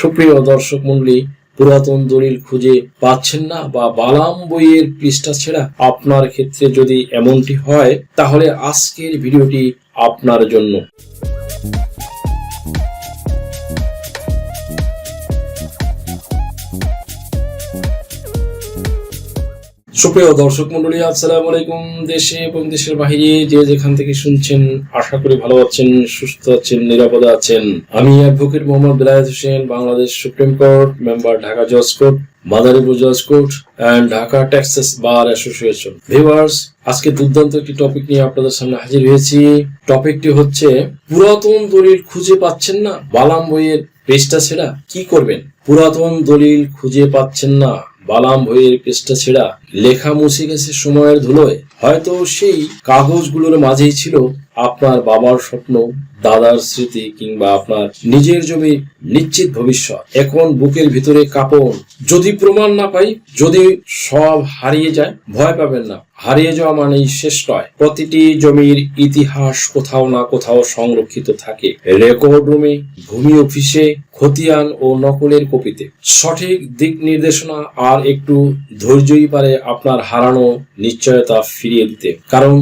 সুপ্রিয় দর্শক মণ্ডলী, পুরাতন দলিল খুঁজে পাচ্ছেন না বা বালাম বইয়ের পৃষ্ঠা ছেঁড়া আপনার ক্ষেত্রে যদি এমনটি হয়, তাহলে আজকের ভিডিওটি আপনার জন্য। সুপ্রিয় দর্শক মণ্ডলী, আসসালামু আলাইকুম। দেশে এবং দেশের বাইরে যে যেখান থেকে শুনছেন, আশা করি ভালো আছেন, সুস্থ আছেন, নিরাপদে আছেন। আমি advocate Mohammad Belayet Hossain, Bangladesh supreme court member, Dhaka জজ কোর্ট, মাদারীপুর জজ court and Dhaka Texas bar association. Viewers, আজকে দুর্দান্ত একটি টপিক নিয়ে আপনাদের সামনে হাজির হয়েছি। টপিকটি হচ্ছে পুরাতন দলিল খুঁজে পাচ্ছেন না, বালাম বইয়ের পৃষ্ঠা ছেঁড়া কি করবেন? পুরাতন দলিল খুঁজে পাচ্ছেন না, বালাম বইয়ের পৃষ্ঠা ছেঁড়া, লেখা মুছে গেছে সময়ের ধুলোয়। হয়তো সেই কাগজগুলোর মাঝেই ছিল আপনার বাবার স্বপ্ন, দাদার স্মৃতি, কিংবা আপনার নিজের জমি নিশ্চিত ভবিষ্যৎ। এখন বুকের ভিতরে কাঁপন। যদি প্রমাণ না পাই, যদি সব হারিয়ে যায়, ভয় পাবেন না। হারিয়ে যাওয়া মানেই শেষ নয়। প্রতিটি জমির ইতিহাস কোথাও না কোথাও সংরক্ষিত থাকে, রেকর্ড রুমে, ভূমি অফিসে, খতিয়ান ও নকলের কপিতে। সঠিক দিক নির্দেশনা আর একটু ধৈর্যই পারে আপনার হারানো নিশ্চয়তা ফিরিয়ে দিতে। কারণ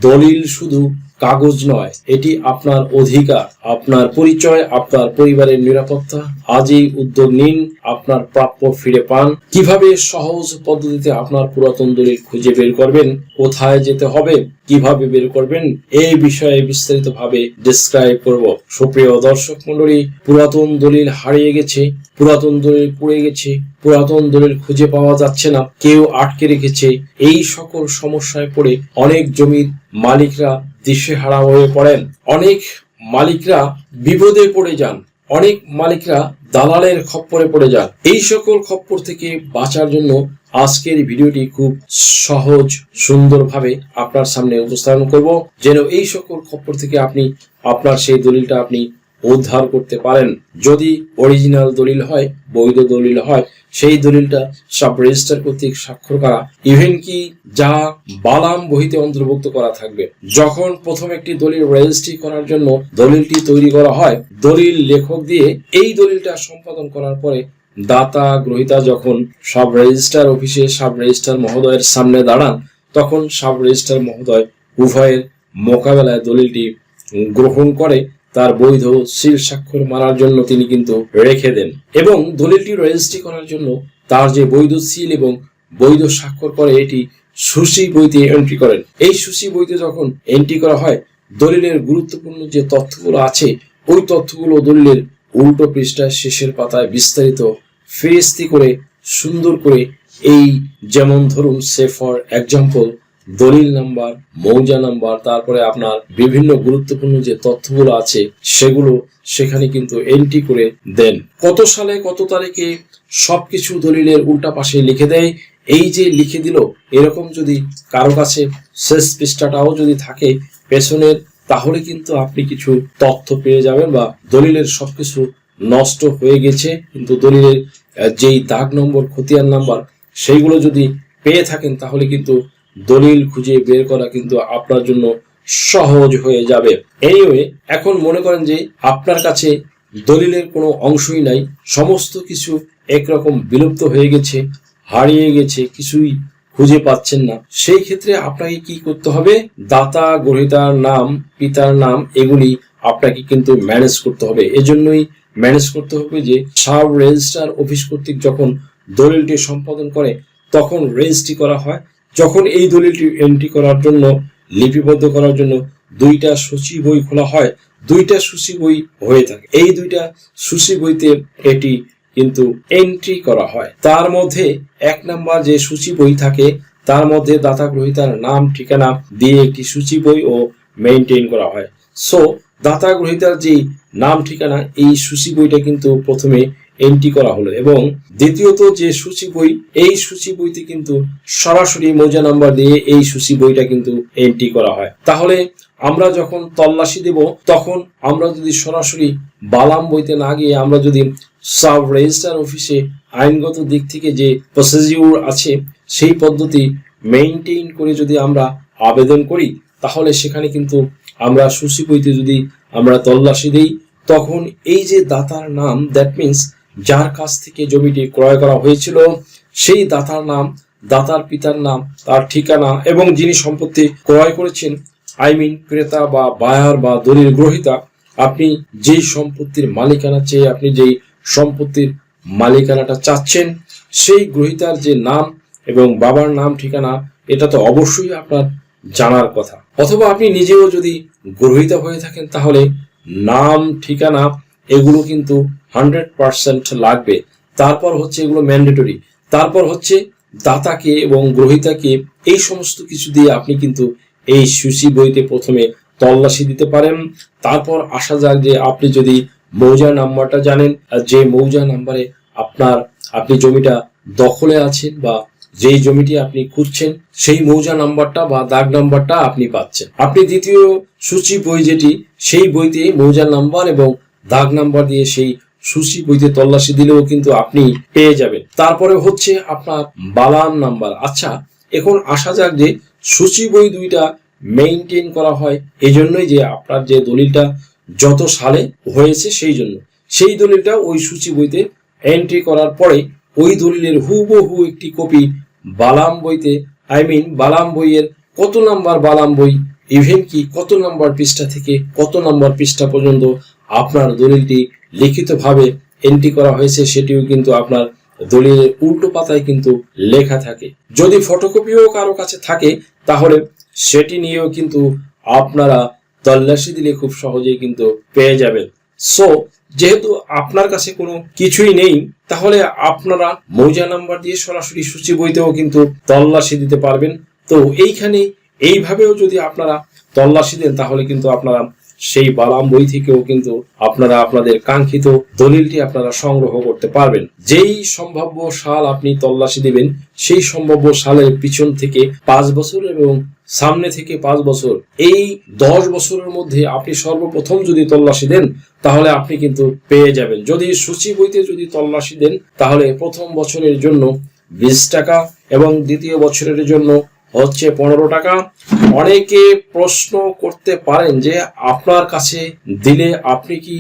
দলিল শুধু কাগজ নয়, এটি আপনার অধিকার, আপনার পরিচয়, আপনার পরিবারের নিরাপত্তা। আজই উদ্যোগ নিন, আপনার প্রাপ্য ফিরে পান। কিভাবে সহজ পদ্ধতিতে আপনার পুরাতন দলিল খুঁজে বের করবেন, কোথায় যেতে হবে, কিভাবে বের করবেন, এই বিষয়ে বিস্তারিত ভাবে ডিসক্রাইব করব। সুপ্রিয় দর্শক মণ্ডলী, পুরাতন দলিল হারিয়ে গেছে, পুরাতন দলিল পড়ে গেছে, পুরাতন দলিল খুঁজে পাওয়া যাচ্ছে না, কেউ আটকে রেখেছে, এই সকল সমস্যায় পড়ে অনেক জমির মালিকরা দিশেহারা হয়ে পড়েন, অনেক মালিকরা বিপদে পড়ে যান, অনেক মালিকরা দালালের খপ্পরে পড়ে যান। এই সকল খপ্পর থেকে বাঁচার জন্য আজকের ভিডিওটি খুব সহজ সুন্দরভাবে আপনার সামনে উপস্থাপন করব, যেন এই সকল খপ্পর থেকে আপনি আপনার সেই দলিলটা আপনি উদ্ধার করতে পারেন। যদি অরিজিনাল দলিল হয়, বৈধ দলিল হয়, সেই দলিলটা সাব রেজিস্টার কর্তৃক স্বাক্ষর করা, ইভেন কি যা বালাম বইতে অন্তর্ভুক্ত করা থাকবে। যখন প্রথম একটি দলিল রেজিস্ট্রি করার জন্য দলিলটি তৈরি করা হয়, দলিল লেখক দিয়ে এই দলিলটা সম্পাদন করার পরে দাতা গ্রহীতা যখন সাব রেজিস্টার অফিসে সাব রেজিস্টার মহোদয়ের সামনে দাঁড়ান, তখন সাব রেজিস্টার মহোদয় উভয়ের মোকাবেলায় দলিলটি গ্রহণ করে তার বৈধ সিল স্বাক্ষর মারার জন্য তিনি কিন্তু রেখে দেন, এবং দলিলটি রেজিস্ট্রি করার জন্য তার যে বৈধ সিল এবং বৈধ স্বাক্ষর করে এটি সুসি বইতে এন্ট্রি করেন। এই সুসি বইতে যখন এন্ট্রি করা হয়, দলিলের গুরুত্বপূর্ণ যে তথ্যগুলো আছে, ওই তথ্যগুলো দলিলের উল্টো পৃষ্ঠায় শেষের পাতায় বিস্তারিত ফেরেস্তি করে সুন্দর করে, এই যেমন ধরুন সে ফর এক্সাম্পল দলিল নাম্বার, মৌজা নাম্বার, তারপরে আপনার বিভিন্ন গুরুত্বপূর্ণ যে তথ্যগুলো আছে সেগুলো সেখানে কিন্তু এন্ট্রি করে দেন। কত সালে কত তারিখে সবকিছু দলিলের উল্টা পাশে লিখে দেয়। এই যে লিখে দিল, এরকম যদি কারো কাছে শেষ পৃষ্ঠাটাও যদি থাকে পেছনের, তাহলে কিন্তু আপনি কিছু তথ্য পেয়ে যাবেন, বা দলিলের সবকিছু নষ্ট হয়ে গেছে, কিন্তু দলিলের যেই দাগ নম্বর, খতিয়ান নাম্বার, সেইগুলো যদি পেয়ে থাকেন, তাহলে কিন্তু দলিল খুঁজে বের করা কিন্তু আপনার জন্য সহজ হয়ে যাবে। এনিওয়ে, এখন মনে করেন যে আপনার কাছে দলিলের কোনো অংশই নাই, সমস্ত কিছু একরকম বিলুপ্ত হয়ে গেছে, হারিয়ে গেছে, কিছুই খুঁজে পাচ্ছেন না। সেই ক্ষেত্রে আপনাকে কি করতে হবে? দাতা গ্রহীতার নাম, পিতার নাম, এগুলি আপনাকে কিন্তু ম্যানেজ করতে হবে। এজন্যই ম্যানেজ করতে হবে যে সাব রেজিস্ট্রার অফিস কর্তৃক যখন দলিলটি সম্পাদন করে, তখন রেজিস্ট্রি করা হয়। যখন এই দলিলটি এন্ট্রি করার জন্য, লিপিবদ্ধ করার জন্য দুইটা সূচি বই খোলা হয়, দুইটা সূচি বই হয়ে থাকে। এই দুইটা সূচি বইতে এটি কিন্তু এন্ট্রি করা হয়। তার মধ্যে এক নাম্বার যে সূচি বই থাকে, তার মধ্যে দাতা গ্রহীতার নাম, ঠিকানা দিয়ে একটি সূচি বই ও মেইনটেইন করা হয়। সো দাতা গ্রহীতার যে নাম, ঠিকানা, এই সূচি বইটা কিন্তু প্রথমে এন্ট্রি করা হলো, এবং দ্বিতীয়ত যে সূচি বই, এই সূচি বইতে কিন্তু সরাসরি মৌজা নাম্বার দিয়ে এই সূচি বইটা কিন্তু এন্ট্রি করা হয়। তাহলে আমরা যখন তল্লাশি দেব, তখন আমরা যদি সরাসরি বালাম বইতে না গিয়ে আমরা যদি সাব রেজিস্ট্রার অফিসে আইনগত দিক থেকে যে প্রসিডিউর আছে সেই পদ্ধতি মেইনটেইন করে যদি আমরা আবেদন করি, তাহলে সেখানে কিন্তু আমরা সূচি বইতে যদি আমরা তল্লাশি দেই, তখন এই যে দাতার নাম, দ্যাট মিন্স যার কাছ থেকে জমিটি ক্রয় করা হয়েছিল সেই দাতার নাম, দাতার পিতার নাম, তার ঠিকানা এবং যিনি সম্পত্তি ক্রয় করেছেন ক্রেতা বা বায়ার বা দলিল গ্রহীতা, আপনি যেই সম্পত্তির মালিকানা চেয়ে আপনি যেই সম্পত্তির মালিকানাটা চাচ্ছেন সেই গ্রহীতার যে নাম এবং বাবার নাম ঠিকানা এটা তো অবশ্যই আপনার জানার কথা। অথবা আপনি নিজেও যদি গ্রহীতা হয়ে থাকেন তাহলে নাম ঠিকানা এগুলো কিন্তু 100% লাগবে। তারপর হচ্ছে এগুলো ম্যান্ডেটরি। তারপর হচ্ছে দাতাকে এবং গ্রহীতাকে এই সমস্ত কিছু দিয়ে আপনি কিন্তু এই সূচি বইতে প্রথমে তল্লাশি দিতে পারেন। তারপর আসা যাক যে আপনি যদি মৌজা নাম্বারটা জানেন, আর যে মৌজা নাম্বারে আপনি জমিটা দখলে আছেন বা যেই জমিটি আপনি খুঁজছেন সেই মৌজা নাম্বারটা বা দাগ নাম্বারটা আপনি পাচ্ছেন। আপনি দ্বিতীয় সূচি বই যেটি সেই বইতে মৌজা নাম্বার এবং দাগ নাম্বার দিয়ে সেই সূচি বইতে তল্লাশি দিলেও কিন্তু আপনি পেয়ে যাবেন। তারপরে হচ্ছে আপনার বালাম নাম্বার। আচ্ছা, এখন আসা যাক যে সূচি বই দুইটা মেইনটেইন করা হয় এই জন্যই যে আপনার যে দলিলটা যত সালে হয়েছে সেই দলিলটা ওই সূচি বইতে এন্ট্রি করার পরে ওই দলিলের হুবহু একটি কপি বালাম বইতে বালাম বইয়ের কত নাম্বার বালাম বই, ইভেন কি কত নাম্বার পৃষ্ঠা থেকে কত নাম্বার পৃষ্ঠা পর্যন্ত আপনার দলিলটি লিখিতভাবে এন্ট্রি করা হয়েছে সেটিও কিন্তু আপনার দলিলের উল্টো পাতায় কিন্তু লেখা থাকে। যদি ফটোকপিও কারো কাছে থাকে তাহলে সেটি নিয়েও কিন্তু আপনারা তল্লাশি দিলে খুব সহজেই কিন্তু পেয়ে যাবেন। সো যেহেতু আপনার কাছে কোনো কিছুই নেই তাহলে আপনারা মৌজা নাম্বার দিয়ে সরাসরি সূচি বইতেও কিন্তু তল্লাশি দিতে পারবেন। তো এইভাবেও যদি আপনারা তল্লাশি দেন তাহলে কিন্তু আপনারা সেই বালাম বই থেকেও কিন্তু আপনারা আপনাদের কাঙ্ক্ষিত দলিলটি আপনারা সংগ্রহ করতে পারবেন। যেই সম্ভাব্য সাল আপনি তল্লাশি দিবেন সেই সম্ভাব্য সালের পিছন থেকে 5 বছর এবং সামনে থেকে 5 বছর, এই 10 বছরের মধ্যে আপনি সর্বপ্রথম যদি তল্লাশি দেন তাহলে আপনি কিন্তু পেয়ে যাবেন। যদি সূচি বইতে যদি তল্লাশি দেন তাহলে প্রথম বছরের জন্য 20 টাকা এবং দ্বিতীয় বছরের জন্য হচ্ছে 15 টাকা। অনেকে প্রশ্ন করতে পারেন যে আপনার কাছে দিলে আপনি কি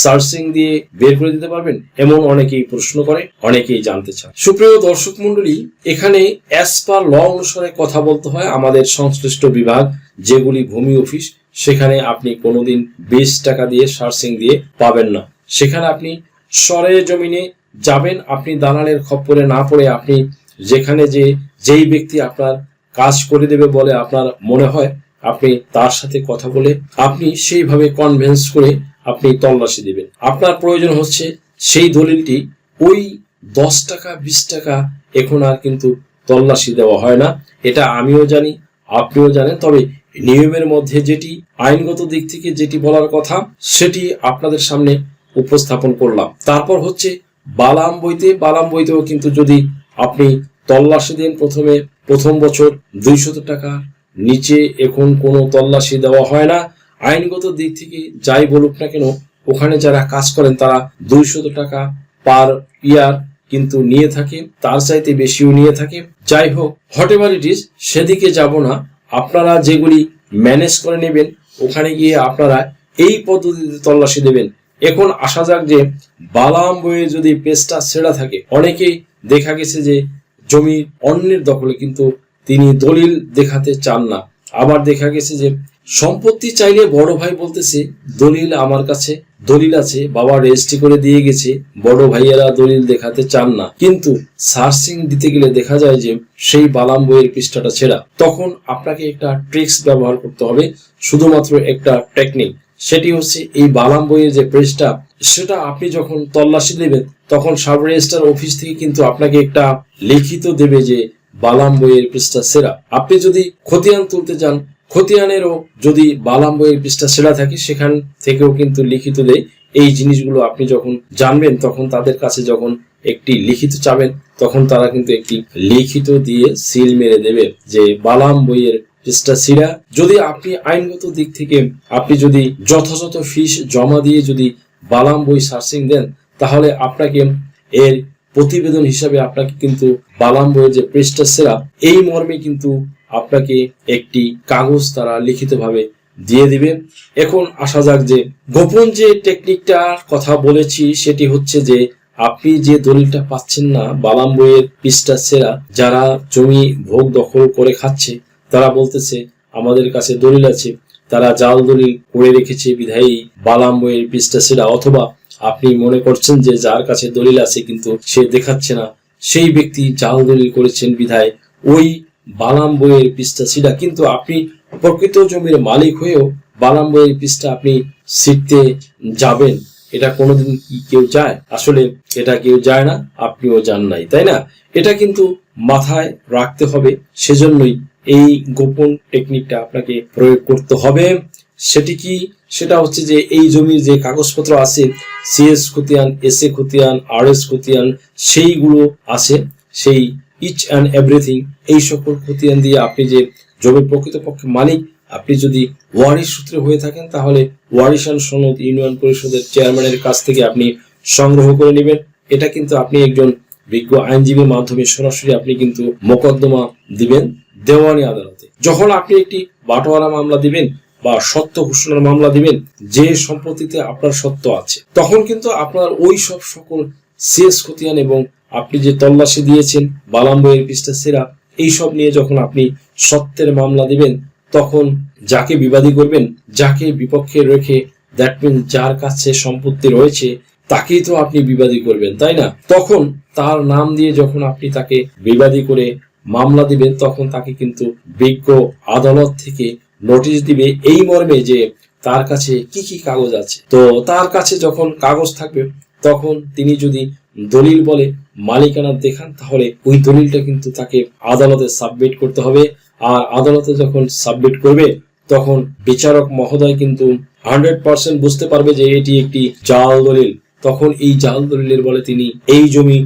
সার্চিং দিয়ে বের করে দিতে পারবেন, এমন অনেকেই প্রশ্ন করে, অনেকেই জানতে চান। সুপ্রিয় দর্শক মন্ডলী, এখানে অ্যাজ পার ল অনুসারে কথা বলতে হয়। আমাদের সংশ্লিষ্ট বিভাগ যেগুলি ভূমি অফিস সেখানে আপনি কোনোদিন 20 টাকা দিয়ে সার্চিং দিয়ে পাবেন না। সেখানে আপনি সরে জমিনে যাবেন, আপনি দালালের খপ্পরে না পড়ে আপনি যেখানে যেই ব্যক্তি আপনার কাজ করে দেবে বলে আপনার মনে হয় আপনি তার সাথে কথা বলে আপনি সেইভাবে কনভিন্স করে আপনি তল্লাশি দিবেন। আপনার প্রয়োজন হচ্ছে সেই দলিলটি ওই 10 টাকা 20 টাকা এখন আর কিন্তু তল্লাশি দেওয়া হয় না, এটা আমিও জানি আপনিও জানেন। তবে নিয়মের মধ্যে যেটি আইনগত দিক থেকে যেটি বলার কথা সেটি আপনাদের সামনে উপস্থাপন করলাম। তারপর হচ্ছে বালাম বইতেও কিন্তু যদি আপনি তল্লাশি দেন প্রথম বছর 200 টাকা নিচে এখন কোনো তল্লাশি দেওয়া হয় না। আইনগত দিক থেকে যাই বলুক না কেন ওখানে যারা কাজ করেন তারা 200 টাকা পার ইয়ার কিন্তু নিয়ে থাকে, তার চাইতে বেশিও নিয়ে থাকে। যাই হোক, হোয়াটএভার ইট ইজ, সেদিকে যাব না। আপনারা যেগুলি ম্যানেজ করে নেবেন ওখানে গিয়ে আপনারা এই পদ্ধতিতে তল্লাশি দেবেন। এখন আসা যাক যে বালাম বইয়ে যদি পেজটা ছেঁড়া থাকে, অনেকেই দেখা গেছে যে জমি অন্যের দখলে কিন্তু তিনি দলিল দেখাতে চান না। আবার দেখা গেছে যে সম্পত্তি চাইলে বড় ভাই বলতেছে দলিল আমার কাছে দলিল আছে, বাবা রেজিস্ট্রি করে দিয়ে গেছে, বড় ভাইয়েরা দলিল দেখাতে চান না। কিন্তু সার্চিং দিতে গেলে দেখা যায় যে সেই বালাম বইয়ের পৃষ্ঠাটা ছেঁড়া। তখন আপনাকে একটা ট্রিক্স ব্যবহার করতে হবে, শুধুমাত্র একটা টেকনিক। সেটি হচ্ছে এই বালাম বইয়ের যে পেজটা সেটা আপনি যখন তল্লাশি দেবেন তখন সাব রেজিস্ট্রার অফিস থেকে কিন্তু আপনাকে একটা লিখিত দেবে যে বালাম বইয়ের পৃষ্ঠা ছেঁড়া। আপনি যদি খতিয়ান তুলতে যান, খতিয়ানেরও যদি বালাম বইয়ের পৃষ্ঠা ছেঁড়া থাকে সেখান থেকেও কিন্তু লিখিত দেয়। এই জিনিসগুলো আপনি যখন জানবেন তখন তাদের কাছে যখন একটি লিখিত চাবেন তখন তারা কিন্তু একটি লিখিত দিয়ে সিল মেরে দেবে যে বালাম বইয়ের পৃষ্ঠা ছেঁড়া। যদি আপনি আইনগত দিক থেকে আপনি যদি যথাযথ ফিস জমা দিয়ে যদি বালাম বই সার্চিং দেন তাহলে আপনাকে এর প্রতিবেদন হিসাবে আপনাকে কিন্তু বালাম বইয়ের যে পৃষ্ঠা ছেঁড়া এই মর্মে কিন্তু আপনাকে একটি কাগজ তারা লিখিতভাবে দিয়ে দিবে। এখন আসা যাক যে গোপন যে টেকনিকটার কথা বলেছি সেটি হচ্ছে যে আপনি যে দলিলটা পাচ্ছেন না, বালাম বইয়ের পৃষ্ঠা সেরা যারা জমি ভোগ দখল করে খাচ্ছে তারা বলতেছে আমাদের কাছে দলিল আছে, তারা জাল দলিল করে রেখেছে বিধায়ী বালাম বইয়ের পৃষ্ঠা সেরা, অথবা আপনি মনে করছেন যে যার কাছে দলিল আছে কিন্তু সে দেখাচ্ছে না, সেই ব্যক্তি জাল দলিল করেছেন বিধায় ওই বালাম বইয়ের পৃষ্ঠা সেরা। কিন্তু আপনি প্রকৃত জমির মালিক হয়েও বালাম বইয়ের পৃষ্ঠা আপনি শিখতে যাবেন, এটা কোনোদিন কি কেউ যায়? আসলে এটা কেউ যায় না, আপনিও যান নাই, তাই না? এটা কিন্তু মাথায় রাখতে হবে। সেজন্যই এই গোপন টেকনিকটা আপনাকে প্রয়োগ করতে হবে। সেটি কি? সেটা হচ্ছে যে এই জমির যে কাগজপত্র আছে, সিএস খতিয়ান, এসএ খতিয়ান, আরএস খতিয়ান, সেইগুলো আছে, সেই ইচ অ্যান্ড এভরিথিং, এই সকল খতিয়ান দিয়ে আপনি যে জমির প্রকৃতপক্ষে মালিক, আপনি যদি ওয়ারিশ সূত্রে হয়ে থাকেন তাহলে ওয়ারিশান সনদ ইউনিয়ন পরিষদের চেয়ারম্যানের কাছ থেকে আপনি সংগ্রহ করে নেবেন। এটা কিন্তু আপনি একজন বিজ্ঞ আইনজীবীর মাধ্যমে সরাসরি আপনি কিন্তু মোকদ্দমা দিবেন দেওয়ানি আদালতে। যখন আপনি একটি বাটোয়ারা মামলা দিবেন বা সত্য ঘোষণার মামলা দিবেন, যে সম্পত্তিতে আপনার সত্য আছে, তখন কিন্তু আপনার ওই সব সকল সিএস খতিয়ান এবং আপনি যে তল্লাশি দিয়েছেন বালাম বইয়ের পৃষ্ঠা সেরা, এইসব নিয়ে যখন আপনি সত্যের মামলা দিবেন, তখন যাকে বিবাদী করবেন, যাকে বিপক্ষে রেখে, দ্যাট মিন যার কাছে সম্পত্তি রয়েছে তাকেই তো আপনি বিবাদী করবেন, তাই না? তখন তার নাম দিয়ে যখন আপনি তাকে বিবাদী করে মামলা দিবেন, তখন তাকে কিন্তু বিজ্ঞ আদালত থেকে নোটিশ দিবে এই মর্মে যে তার কাছে কি কি কাগজ আছে। তো তার কাছে যখন কাগজ থাকবে, তখন তিনি যদি দলিল বলে মালিকানা দেখান, তাহলে ওই দলিলটা কিন্তু তাকে আদালতে সাবমিট করতে হবে। আর আদালতে যখন সাবমিট করবে, তখন বিচারক মহোদয় কিন্তু 100% বুঝতে পারবে যে এটি একটি জাল দলিল। তখন এই জাল দলিলের বলে তিনি এই জমি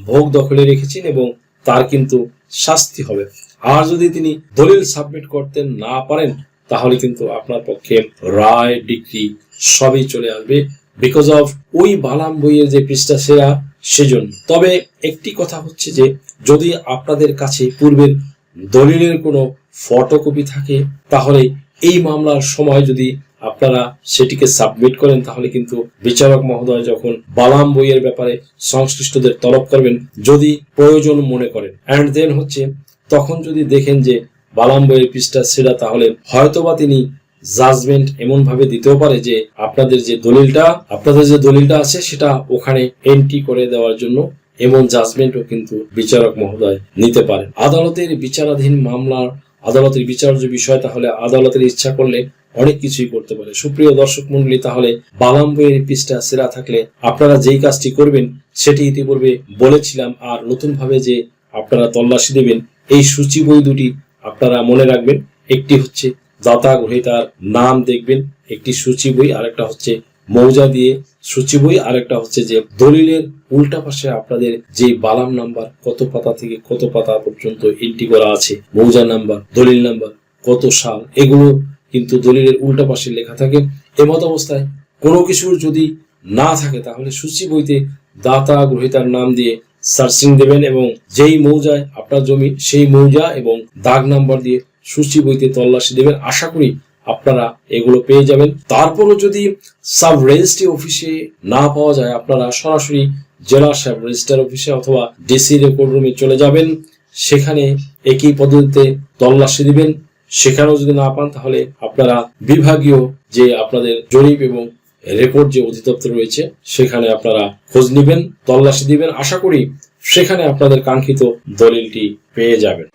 ভোগ দখলে রেখেছেন এবং তার কিন্তু শাস্তি হবে। আর যদি তিনি দলিল সাবমিট করতে না পারেন, তাহলে কিন্তু আপনার পক্ষে রায়, ডিক্রি সবই চলে আসবে, বিকজ অফ ওই বালাম বইয়ের যে পৃষ্ঠা সেরা, সেজন্য। তবে একটি কথা হচ্ছে যে যদি আপনাদের কাছে পূর্বের দলিলের কোনো ফটোকপি থাকে, তাহলে এই মামলার সময় যদি আপনারা সেটিকে সাবমিট করেন, তাহলে কিন্তু বিচারক মহোদয় যখন বালাম বইয়ের ব্যাপারে সংশ্লিষ্টদের তলব করবেন, যদি প্রয়োজন মনে করেন, অ্যান্ড দেন হচ্ছে তখন যদি দেখেন যে বালাম বইয়ের পৃষ্ঠা সেরা, তাহলে হয়তোবা তিনি জাজমেন্ট এমন ভাবে দিতেও পারে যে আপনাদের যে দলিলটা আছে সেটা ওখানে এন্ট্রি করে দেওয়ার জন্য এমন জাজমেন্টও কিন্তু বিচারক মহোদয় নিতে পারেন। আদালতের বিচারাধীন মামলার আদালতের বিচার্য বিষয়, তাহলে আদালতের ইচ্ছা করলে অনেক কিছুই করতে পারে। সুপ্রিয় দর্শক মন্ডলী, তাহলে বালাম বইয়ের পৃষ্ঠা সেরা থাকলে আপনারা যেই কাজটি করবেন সেটি ইতিপূর্বে বলেছিলাম। আর নতুন ভাবে যে আপনারা তল্লাশি দেবেন, এই সূচি বই দুটি আপনারা মনে রাখবেন। একটি হচ্ছে দাতা গ্রহীতার নাম দেখবেন, একটি সূচি বই, আরেকটা হচ্ছে মৌজা দিয়ে সূচি বই, আরেকটা হচ্ছে যে দলিলের উল্টা পাশে আপনাদের যে বালাম নাম্বার কত পাতা থেকে কত পাতা পর্যন্ত এন্ট্রি করা আছে, মৌজা নাম্বার, দলিল নাম্বার, কত সাল, এগুলো কিন্তু দলিলের উল্টা পাশে লেখা থাকে। এমত অবস্থায় কোনো কিছুর যদি না থাকে, তাহলে সূচি বইতে দাতা গ্রহীতার নাম দিয়ে সার্চিং দেবেন এবং যেই মৌজায় আপনার জমি সেই মৌজা এবং দাগ নাম্বার দিয়ে সূচি বইতে তল্লাশি দেবেন। আশা করি আপনারা এগুলো পেয়ে যাবেন। তারপরও যদি সাব রেজিস্ট্রি অফিসে না পাওয়া যায়, আপনারা সরাসরি জেলা সাব রেজিস্ট্রার অফিসে অথবা ডিসি রেকর্ড রুমে চলে যাবেন, সেখানে একই পদ্ধতিতে তল্লাশি দিবেন। সেখানেও যদি না পান, তাহলে আপনারা বিভাগীয় যে আপনাদের জরিপ এবং রেকর্ড যে অধিদপ্তর রয়েছে সেখানে আপনারা খোঁজ নেবেন, তল্লাশি দিবেন। আশা করি সেখানে আপনাদের কাঙ্ক্ষিত দলিলটি পেয়ে যাবেন।